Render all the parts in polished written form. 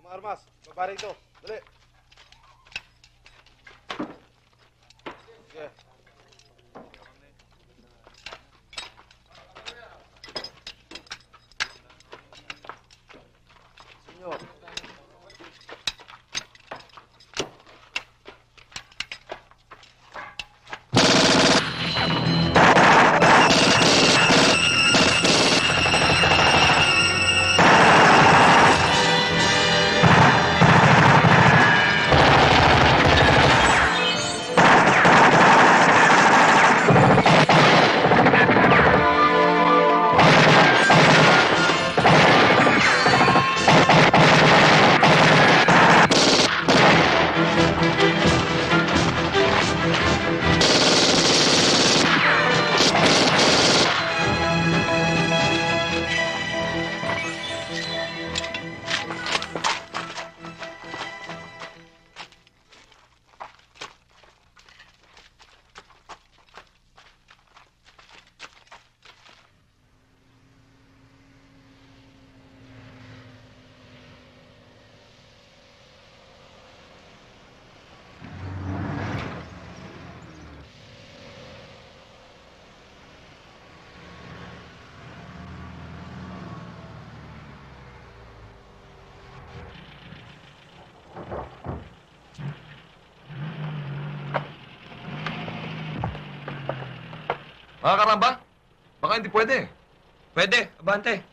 mga armas. Baba rito. Dali. Sige. Senyor. Mga karamba, baka hindi pwede. Pwede, abante.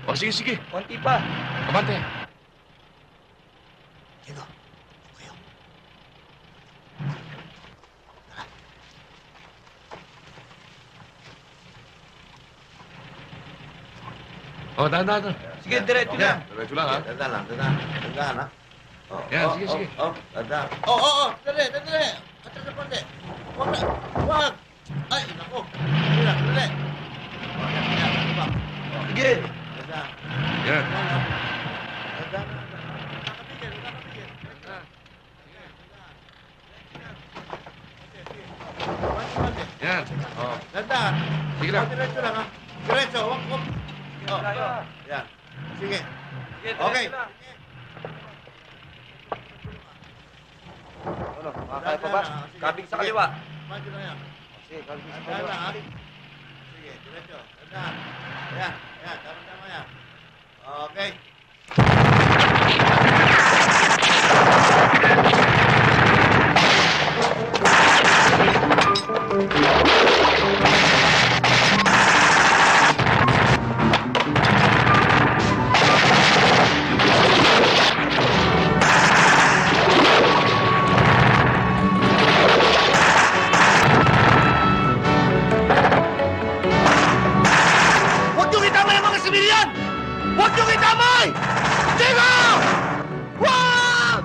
O, sige, sige. Konti pa. Abante. Diego, kayo. O, dahan-dahan. Sige, diretso lang. Diretso lang, ha? Tandaan lang, tandaan, ha? Yan, sige, sige. Tandaan. Dali. Atras na konti. Huwag. Ay, naku. Dali. Yan, ano ba? Sige. Tandaan. Yan. Tandaan. Nakakapigil. Yan. O. Tandaan. Sige lang. Diretso lang, ha? Diretso, huwag. Yan. Sige. Okay. Ano, makakaya pa ba? Kabig sa kaliwa. Medyo na yan. Sige, kalbis sa Tandaan kaliwa. lang, ha? Sige, diretso. Tandaan. Yan. Tama yan. Okay. Huwag niyong itamay ang mga sibilyan! Huwag niyong itamay! Diego! Huwag!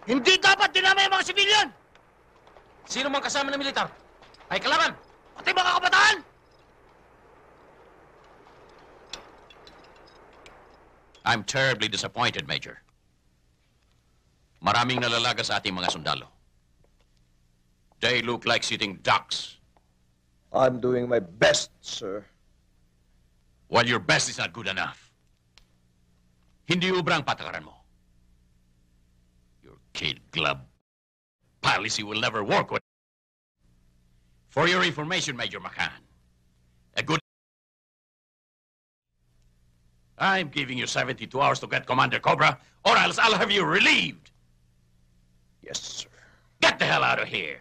Hindi dapat dinamay ang mga sibilyan! Sino mang kasama ng militar? Ay kalaban! Pati mga kabataan! I'm terribly disappointed, Major. Maraming nalalaga sa ating mga sundalo. They look like sitting ducks. I'm doing my best, sir. Well, your best is not good enough. Hindi ubra ang patakaran mo. Your kid club policy will never work with... For your information, Major McCann, a good... I'm giving you 72 hours to get Commander Cobra, or else I'll have you relieved. Yes, sir. Get the hell out of here.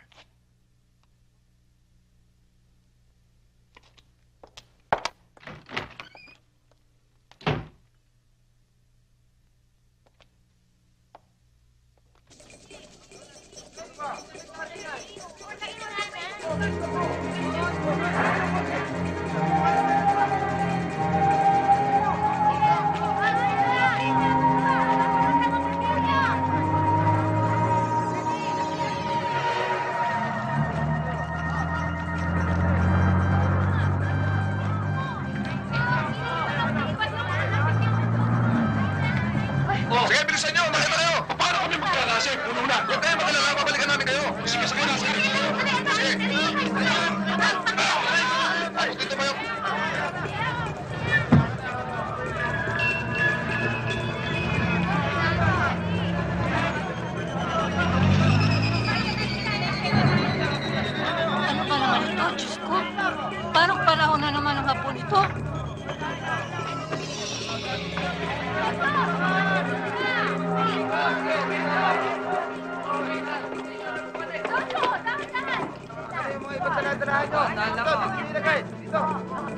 mga ibang dala-dalahan nyo. Dito, dito ilagay. Dito.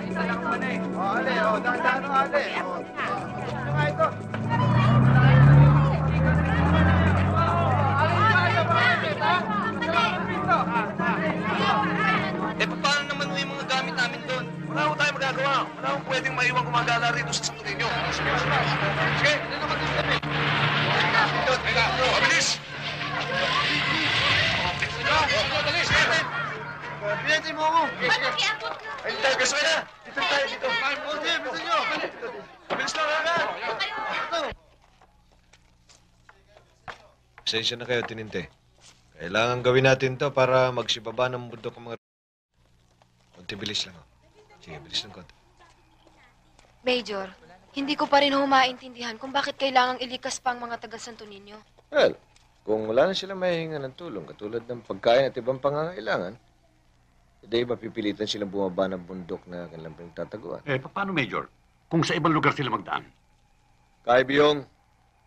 Isa lang naman eh. Ale, dahan-dahan o, ale. Ito nga ito. Eh, paano naman yung mga gamit namin doon? Wala ko tayo magagawa. Wala akong pwedeng maiwan gumagala rito sa Santo Niño. Sige, hindi naman din kami. Mabilis! Pinansin mo ako. Pakiabot ka. Ay, tayo, gusto na. Dito tayo, dito. Hindi, bisa nyo. Mabilis lang, agad. Pasensya na kayo, Tininte. Kailangan gawin natin to para magsibaba ng bundok ng mga... Konti bilis lang. Sige, bilis ng konti. Major, hindi ko pa rin humaintindihan kung bakit kailangang ilikas pa ang mga taga Santo Niño. Well, kung wala na silang mahihinga ng tulong, katulad ng pagkain at ibang pangangailangan, hindi mapipilitan silang bumaba ng bundok na kanilang pinagtataguan. Eh, paano, Major? Kung sa ibang lugar sila magdaan? Kaibiyong,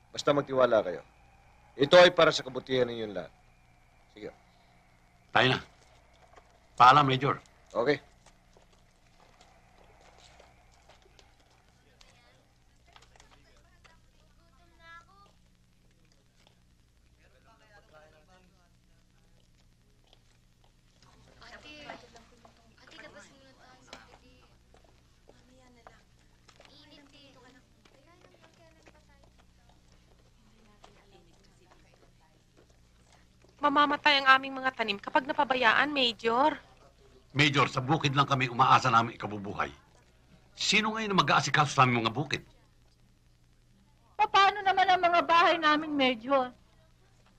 basta magtiwala kayo. Ito ay para sa kabutihan ninyong lahat. Sige. Tayo na. Paalam, Major. Okay. Mamamatay ang aming mga tanim kapag napabayaan, Major. Major, sa bukid lang kami umaasa namin ikabubuhay. Sino ngayon ang mag-aasikaso sa aming mga bukid? Paano naman ang mga bahay namin, Major?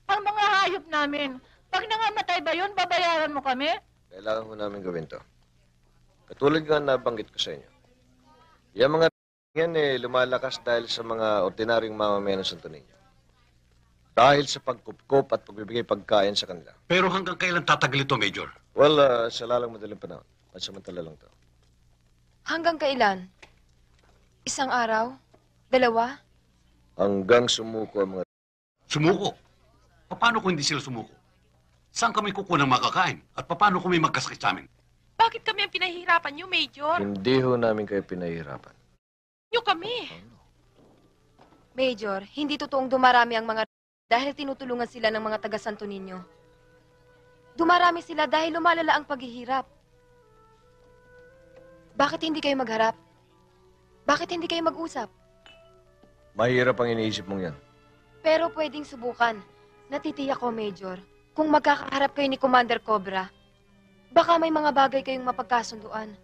Ang mga hayop namin, pag nangamatay ba yun, babayaran mo kami? Kailangan ko namin gawin to. Katulad nga nabanggit ko sa inyo. Yung mga yan lumalakas dahil sa mga ordinaryong mamamayan ng Santo Niño. Dahil sa pagkupkop at pagbibigay pagkain sa kanila. Pero hanggang kailan tatagal ito, Major? Well, sa lalang madaling panahon. Pansamantala lang to. Hanggang kailan? Isang araw? Dalawa? Hanggang sumuko ang mga... Sumuko? Paano kung hindi sila sumuko? Saan kami kukuha ng makakain? At paano kung may magkasakit sa amin? Bakit kami ang pinahihirapan niyo, Major? Hindi ho namin kayo pinahihirapan. Niyo kami. Major, hindi totoong dumarami ang mga dahil tinutulungan sila ng mga taga Santo Niño. Dumarami sila dahil lumalala ang paghihirap. Bakit hindi kayo magharap? Bakit hindi kayo mag-usap? Mahirap ang iniisip mong yan. Pero pwedeng subukan. Natitiyak ko, Major, kung magkakaharap kayo ni Commander Cobra, baka may mga bagay kayong mapagkasunduan.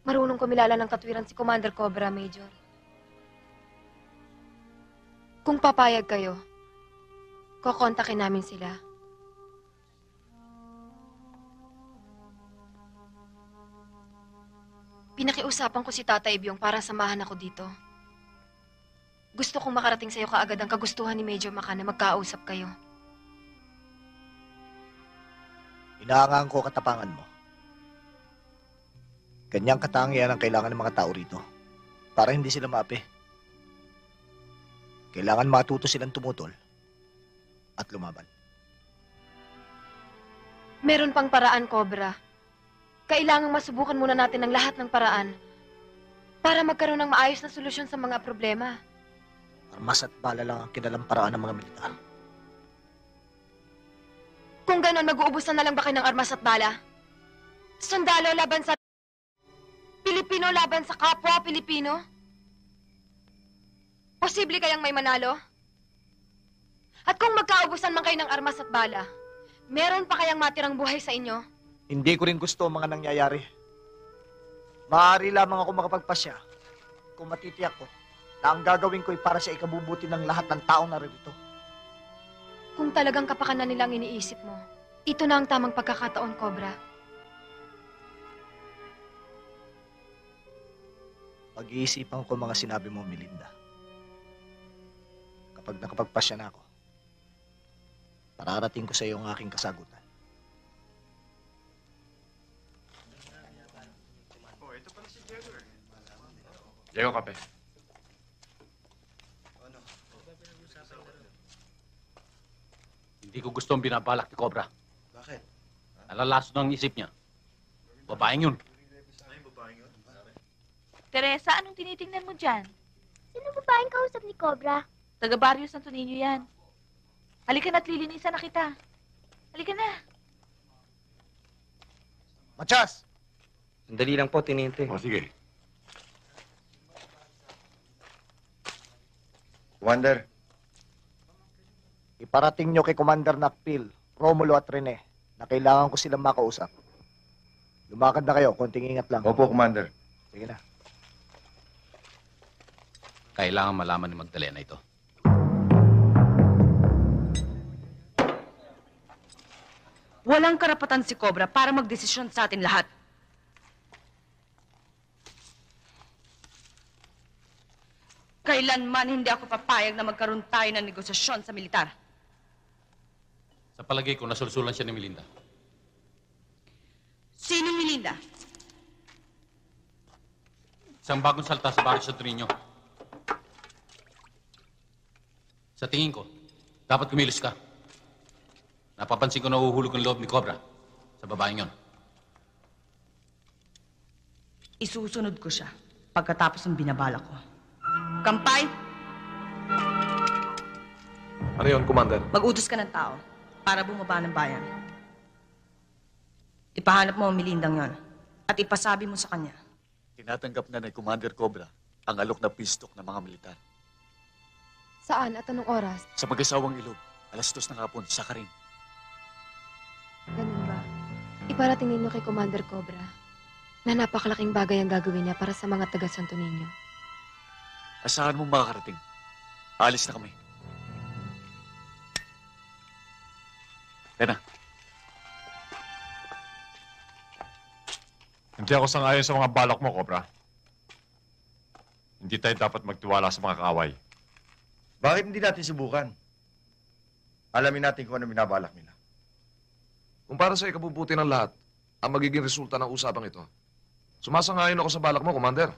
Marunong kumilala ng katwiran si Commander Cobra, Major. Kung papayag kayo, kokontakin namin sila. Pinakiusapan ko si Tata Ibyong para samahan ako dito. Gusto kong makarating sa'yo kaagad ang kagustuhan ni Major Macan na magkausap kayo. Inaangaan ko katapangan mo. Ganyang katangian ang kailangan ng mga tao rito para hindi sila maapi. Kailangan matuto silang tumutol at lumaban. Meron pang paraan, Cobra. Kailangang masubukan muna natin ang lahat ng paraan para magkaroon ng maayos na solusyon sa mga problema. Armas at bala lang ang kinalamparaan ng mga militar. Kung ganon, mag-uubusan na lang ba kayo ng armas at bala? Sundalo laban sa... Pilipino laban sa kapwa Pilipino? Posible kayang may manalo? At kung magkaubusan man kayo ng armas at bala, meron pa kayang matirang buhay sa inyo? Hindi ko rin gusto ang mga nangyayari. Maaari lamang ako makapagpasya kung matitiyak ko na ang gagawin ko ay para sa ikabubuti ng lahat ng taong naririto. Kung talagang kapakanan nilang iniisip mo, ito na ang tamang pagkakataon, Cobra. Pag-iisipan ko mga sinabi mo, Melinda. Kapag nakapagpasya na ako, pararating ko sa iyo ang aking kasagutan. Diego, kape. Hindi ko gusto ang binabalak ni Cobra. Bakit? Nalalaso ng isip niya. Babaeng yun. Teresa, anong tinitingnan mo dyan? Sino babaeng kausap ni Cobra? Taga Barrio Santo Niño yan. Halika na't lilinisan na kita. Halika na. Machas! Sandali lang po, Tiniente. O, sige. Commander. Iparating nyo kay Commander Nakpil, Romulo at Rene na kailangan ko silang makausap. Lumakad na kayo, konting ingat lang. Opo, Commander. Sige na. Kailangan malaman ni Magdalena ito. Walang karapatan si Cobra para magdesisyon sa atin lahat. Kailanman hindi ako papayag na magkaroon tayo ng negosasyon sa militar. Sa palagay ko, nasulsulan siya ni Melinda. Sino Melinda? Isang bagong salta sa Barrio Santo Niño. Sa tingin ko, dapat kumilos ka. Napapansin ko na uhuhulog ang loob ni Cobra sa babaeng yon. Isusunod ko siya pagkatapos ng binabala ko. Kampay, Ano yun, Commander? mag-utos ka ng tao para bumaba ng bayan. Ipahanap mo ang Melindang yon at ipasabi mo sa kanya. Tinatanggap na ni Commander Cobra ang alok na pistok ng mga militar. Saan at anong oras? Sa mag-asawang ilog, 2:00 ng hapon, sa Karin. Ganun ba? Iparating ninyo kay Commander Cobra na napakalaking bagay ang gagawin niya para sa mga taga Santo Niño. Asahan mong makakarating. Alis na kami. Tena. Hindi ako sangayon sa mga balak mo, Cobra. Hindi tayo dapat magtiwala sa mga kaaway. Bakit hindi natin subukan? Alamin natin kung ano binabalak nila. Kung para sa ikabubuti ng lahat, ang magiging resulta ng usapang ito, sumasangayon ako sa balak mo, Commander.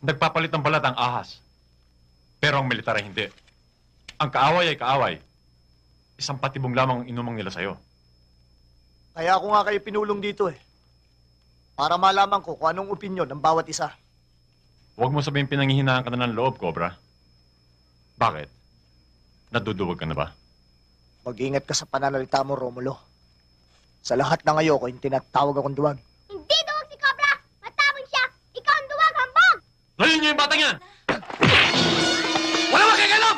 Nagpapalit ng balat ang ahas. Pero ang militar ay hindi. Ang kaaway ay kaaway. Isang patibong lamang ang inumang nila sa'yo. Kaya ako nga kayo pinulong dito eh. Para malaman ko kung anong opinyon ng bawat isa. Huwag mo sabihin pinanghihinaan ka na ng loob, Cobra. Bakit? Naduduwag ka na ba? Mag-ingat ka sa pananalita mo, Romulo. Sa lahat ng ayoko, yung tinatawag akong duwag. Hindi duwag si Cobra! Matapang siya! Ikaw ang duwag, hambog! Layin niyo yung batang yan! Wala makikialam!